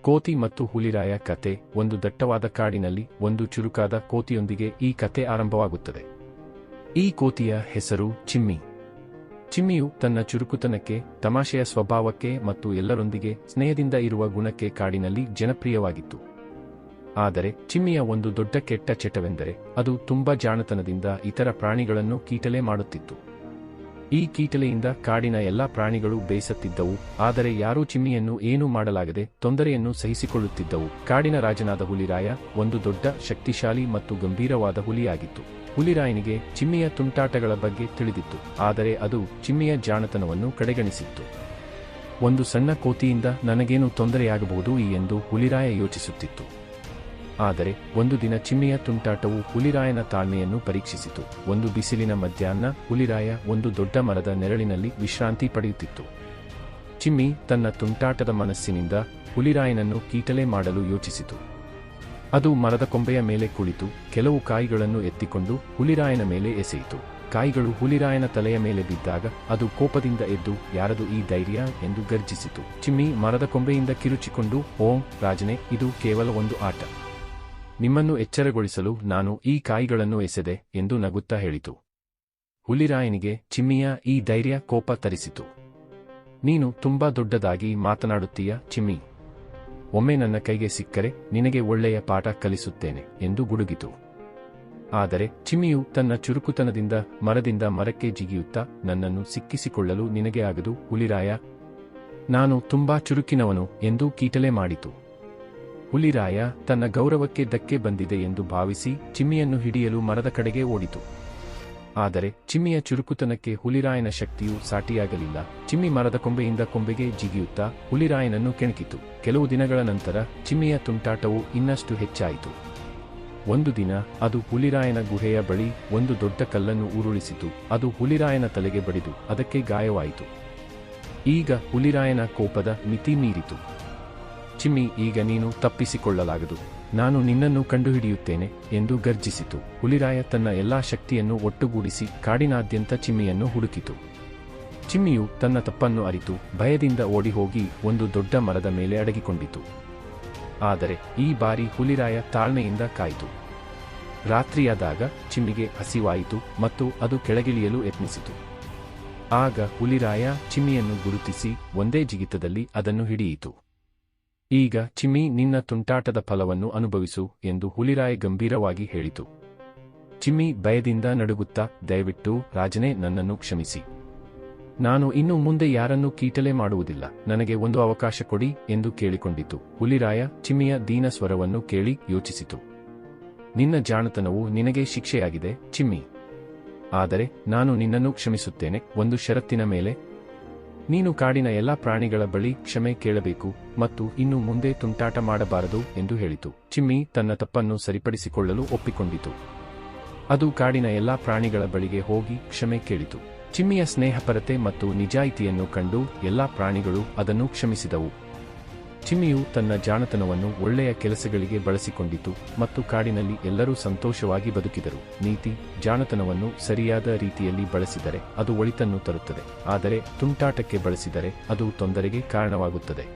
ಕೋತಿ ಮತ್ತು ಹುಲಿರಾಯ ಕತೆ. ಒಂದು ದಟ್ಟವಾದ ಕಾಡಿನಲ್ಲಿ ಒಂದು ಚುರುಕಾದ ಕೋತಿಯೊಂದಿಗೆ ಈ ಕತೆ ಆರಂಭವಾಗುತ್ತದೆ. ಈ ಕೋತಿಯ ಹೆಸರು ಚಿಮ್ಮಿ. ಚಿಮ್ಮಿಯು ತನ್ನ ಚುರುಕುತನಕ್ಕೆ, ತಮಾಷೆಯ ಸ್ವಭಾವಕ್ಕೆ ಮತ್ತು ಎಲ್ಲರೊಂದಿಗೆ ಸ್ನೇಹದಿಂದ ಇರುವ ಗುಣಕ್ಕೆ ಕಾಡಿನಲ್ಲಿ ಜನಪ್ರಿಯವಾಗಿತ್ತು. ಆದರೆ ಚಿಮ್ಮಿಯ ಒಂದು ದೊಡ್ಡ ಕೆಟ್ಟ ಚಟವೆಂದರೆ ಅದು ತುಂಬಾ ಜಾಣತನದಿಂದ ಇತರ ಪ್ರಾಣಿಗಳನ್ನು ಕೀಟಲೆ ಮಾಡುತ್ತಿತ್ತು. ಈ ಕೀಟಲೆಯಿಂದ ಕಾಡಿನ ಎಲ್ಲಾ ಪ್ರಾಣಿಗಳು ಬೇಸತ್ತಿದ್ದವು, ಆದರೆ ಯಾರೂ ಚಿಮ್ಮಿಯನ್ನು ಏನೂ ಮಾಡಲಾಗದೆ ತೊಂದರೆಯನ್ನು ಸಹಿಸಿಕೊಳ್ಳುತ್ತಿದ್ದವು. ಕಾಡಿನ ರಾಜನಾದ ಹುಲಿರಾಯ ಒಂದು ದೊಡ್ಡ, ಶಕ್ತಿಶಾಲಿ ಮತ್ತು ಗಂಭೀರವಾದ ಹುಲಿಯಾಗಿತ್ತು. ಹುಲಿರಾಯನಿಗೆ ಚಿಮ್ಮಿಯ ತುಂಟಾಟಗಳ ಬಗ್ಗೆ ತಿಳಿದಿತ್ತು, ಆದರೆ ಅದು ಚಿಮ್ಮಿಯ ಜಾಣತನವನ್ನು ಕಡೆಗಣಿಸಿತ್ತು. ಒಂದು ಸಣ್ಣ ಕೋತಿಯಿಂದ ನನಗೇನು ತೊಂದರೆಯಾಗಬಹುದು ಎಂದು ಹುಲಿರಾಯ ಯೋಚಿಸುತ್ತಿತ್ತು. ಆದರೆ ಒಂದು ದಿನ ಚಿಮ್ಮಿಯ ತುಂಟಾಟವು ಹುಲಿರಾಯನ ತಾಳ್ಮೆಯನ್ನು ಪರೀಕ್ಷಿಸಿತು. ಒಂದು ಬಿಸಿಲಿನ ಮಧ್ಯಾಹ್ನ ಹುಲಿರಾಯ ಒಂದು ದೊಡ್ಡ ಮರದ ನೆರಳಿನಲ್ಲಿ ವಿಶ್ರಾಂತಿ ಪಡೆಯುತ್ತಿತ್ತು. ಚಿಮ್ಮಿ ತನ್ನ ತುಂಟಾಟದ ಮನಸ್ಸಿನಿಂದ ಹುಲಿರಾಯನನ್ನು ಕೀಟಲೆ ಮಾಡಲು ಯೋಚಿಸಿತು. ಅದು ಮರದ ಕೊಂಬೆಯ ಮೇಲೆ ಕುಳಿತು ಕೆಲವು ಕಾಯಿಗಳನ್ನು ಎತ್ತಿಕೊಂಡು ಹುಲಿರಾಯನ ಮೇಲೆ ಎಸೆಯಿತು. ಕಾಯಿಗಳು ಹುಲಿರಾಯನ ತಲೆಯ ಮೇಲೆ ಬಿದ್ದಾಗ ಅದು ಕೋಪದಿಂದ ಎದ್ದು, ಯಾರದು ಈ ಧೈರ್ಯ ಎಂದು ಗರ್ಜಿಸಿತು. ಚಿಮ್ಮಿ ಮರದ ಕೊಂಬೆಯಿಂದ ಕಿರುಚಿಕೊಂಡು, ಓಂ ರಾಜನೇ, ಇದು ಕೇವಲ ಒಂದು ಆಟ. ನಿಮ್ಮನ್ನು ಎಚ್ಚರಗೊಳಿಸಲು ನಾನು ಈ ಕಾಯಿಗಳನ್ನು ಎಸೆದೆ ಎಂದು ನಗುತ್ತಾ ಹೇಳಿತು. ಹುಲಿರಾಯನಿಗೆ ಚಿಮ್ಮಿಯ ಈ ಧೈರ್ಯ ಕೋಪ ತರಿಸಿತು. ನೀನು ತುಂಬಾ ದೊಡ್ಡದಾಗಿ ಮಾತನಾಡುತ್ತೀಯ ಚಿಮ್ಮಿ. ಒಮ್ಮೆ ನನ್ನ ಕೈಗೆ ಸಿಕ್ಕರೆ ನಿನಗೆ ಒಳ್ಳೆಯ ಪಾಠ ಕಲಿಸುತ್ತೇನೆ ಎಂದು ಗುಡುಗಿತು. ಆದರೆ ಚಿಮ್ಮಿಯು ತನ್ನ ಚುರುಕುತನದಿಂದ ಮರದಿಂದ ಮರಕ್ಕೆ ಜಿಗಿಯುತ್ತಾ, ನನ್ನನ್ನು ಸಿಕ್ಕಿಸಿಕೊಳ್ಳಲು ನಿನಗೆ ಆಗದು ಹುಲಿರಾಯ, ನಾನು ತುಂಬಾ ಚುರುಕಿನವನು ಎಂದು ಕೀಟಲೆ ಮಾಡಿತು. ಹುಲಿರಾಯ ತನ್ನ ಗೌರವಕ್ಕೆ ಧಕ್ಕೆ ಬಂದಿದೆ ಎಂದು ಭಾವಿಸಿ ಚಿಮ್ಮಿಯನ್ನು ಹಿಡಿಯಲು ಮರದ ಕಡೆಗೆ ಓಡಿತು. ಆದರೆ ಚಿಮ್ಮಿಯ ಚುರುಕುತನಕ್ಕೆ ಹುಲಿರಾಯನ ಶಕ್ತಿಯು ಸಾಟಿಯಾಗಲಿಲ್ಲ. ಚಿಮ್ಮಿ ಮರದ ಕೊಂಬೆಯಿಂದ ಕೊಂಬೆಗೆ ಜಿಗಿಯುತ್ತಾ ಹುಲಿರಾಯನನ್ನು ಕೆಣಕಿತು. ಕೆಲವು ದಿನಗಳ ನಂತರ ಚಿಮ್ಮಿಯ ತುಂಟಾಟವು ಇನ್ನಷ್ಟು ಹೆಚ್ಚಾಯಿತು. ಒಂದು ದಿನ ಅದು ಹುಲಿರಾಯನ ಗುಹೆಯ ಬಳಿ ಒಂದು ದೊಡ್ಡ ಕಲ್ಲನ್ನು ಉರುಳಿಸಿತು. ಅದು ಹುಲಿರಾಯನ ತಲೆಗೆ ಬಡಿದು ಅದಕ್ಕೆ ಗಾಯವಾಯಿತು. ಈಗ ಹುಲಿರಾಯನ ಕೋಪದ ಮಿತಿ ಮೀರಿತು. ಚಿಮ್ಮಿ, ಈಗ ನೀನು ತಪ್ಪಿಸಿಕೊಳ್ಳಲಾಗದು, ನಾನು ನಿನ್ನನ್ನು ಕಂಡುಹಿಡಿಯುತ್ತೇನೆ ಎಂದು ಗರ್ಜಿಸಿತು. ಹುಲಿರಾಯ ತನ್ನ ಎಲ್ಲಾ ಶಕ್ತಿಯನ್ನು ಒಟ್ಟುಗೂಡಿಸಿ ಕಾಡಿನಾದ್ಯಂತ ಚಿಮ್ಮಿಯನ್ನು ಹುಡುಕಿತು. ಚಿಮ್ಮಿಯು ತನ್ನ ತಪ್ಪನ್ನು ಅರಿತು ಭಯದಿಂದ ಓಡಿಹೋಗಿ ಒಂದು ದೊಡ್ಡ ಮರದ ಮೇಲೆ ಅಡಗಿಕೊಂಡಿತು. ಆದರೆ ಈ ಬಾರಿ ಹುಲಿರಾಯ ತಾಳ್ಮೆಯಿಂದ ಕಾಯಿತು. ರಾತ್ರಿಯಾದಾಗ ಚಿಮ್ಮಿಗೆ ಹಸಿವಾಯಿತು ಮತ್ತು ಅದು ಕೆಳಗಿಳಿಯಲು ಯತ್ನಿಸಿತು. ಆಗ ಹುಲಿರಾಯ ಚಿಮ್ಮಿಯನ್ನು ಗುರುತಿಸಿ ಒಂದೇ ಜಿಗಿತದಲ್ಲಿ ಅದನ್ನು ಹಿಡಿಯಿತು. ಈಗ ಚಿಮ್ಮಿ, ನಿನ್ನ ತುಂಟಾಟದ ಫಲವನ್ನು ಅನುಭವಿಸು ಎಂದು ಹುಲಿರಾಯ ಗಂಭೀರವಾಗಿ ಹೇಳಿತು. ಚಿಮ್ಮಿ ಭಯದಿಂದ ನಡುಗುತ್ತಾ, ದಯವಿಟ್ಟು ರಾಜನೇ, ನನ್ನನ್ನು ಕ್ಷಮಿಸಿ. ನಾನು ಇನ್ನು ಮುಂದೆ ಯಾರನ್ನೂ ಕೀಟಲೆ ಮಾಡುವುದಿಲ್ಲ, ನನಗೆ ಒಂದು ಅವಕಾಶ ಕೊಡಿ ಎಂದು ಕೇಳಿಕೊಂಡಿತು. ಹುಲಿರಾಯ ಚಿಮ್ಮಿಯ ದೀನ ಸ್ವರವನ್ನು ಕೇಳಿ ಯೋಚಿಸಿತು. ನಿನ್ನ ಜಾಣತನವು ನಿನಗೆ ಶಿಕ್ಷೆಯಾಗಿದೆ ಚಿಮ್ಮಿ, ಆದರೆ ನಾನು ನಿನ್ನನ್ನು ಕ್ಷಮಿಸುತ್ತೇನೆ, ಒಂದು ಷರತ್ತಿನ ಮೇಲೆ. ನೀನು ಕಾಡಿನ ಎಲ್ಲಾ ಪ್ರಾಣಿಗಳ ಬಳಿ ಕ್ಷಮೆ ಕೇಳಬೇಕು ಮತ್ತು ಇನ್ನು ಮುಂದೆ ತುಂಟಾಟ ಮಾಡಬಾರದು ಎಂದು ಹೇಳಿತು. ಚಿಮ್ಮಿ ತನ್ನ ತಪ್ಪನ್ನು ಸರಿಪಡಿಸಿಕೊಳ್ಳಲು ಒಪ್ಪಿಕೊಂಡಿತು. ಅದು ಕಾಡಿನ ಎಲ್ಲಾ ಪ್ರಾಣಿಗಳ ಬಳಿಗೆ ಹೋಗಿ ಕ್ಷಮೆ ಕೇಳಿತು. ಚಿಮ್ಮಿಯ ಸ್ನೇಹಪರತೆ ಮತ್ತು ನಿಜಾಯಿತಿಯನ್ನು ಕಂಡು ಎಲ್ಲಾ ಪ್ರಾಣಿಗಳು ಅದನ್ನು ಕ್ಷಮಿಸಿದವು. ಚಿಮ್ಮಿಯು ತನ್ನ ಜಾಣತನವನ್ನು ಒಳ್ಳೆಯ ಕೆಲಸಗಳಿಗೆ ಬಳಸಿಕೊಂಡಿತು ಮತ್ತು ಕಾಡಿನಲ್ಲಿ ಎಲ್ಲರೂ ಸಂತೋಷವಾಗಿ ಬದುಕಿದರು. ನೀತಿ: ಜಾಣತನವನ್ನು ಸರಿಯಾದ ರೀತಿಯಲ್ಲಿ ಬಳಸಿದರೆ ಅದು ಒಳಿತನ್ನು ತರುತ್ತದೆ, ಆದರೆ ತುಂಟಾಟಕ್ಕೆ ಬಳಸಿದರೆ ಅದು ತೊಂದರೆಗೆ ಕಾರಣವಾಗುತ್ತದೆ.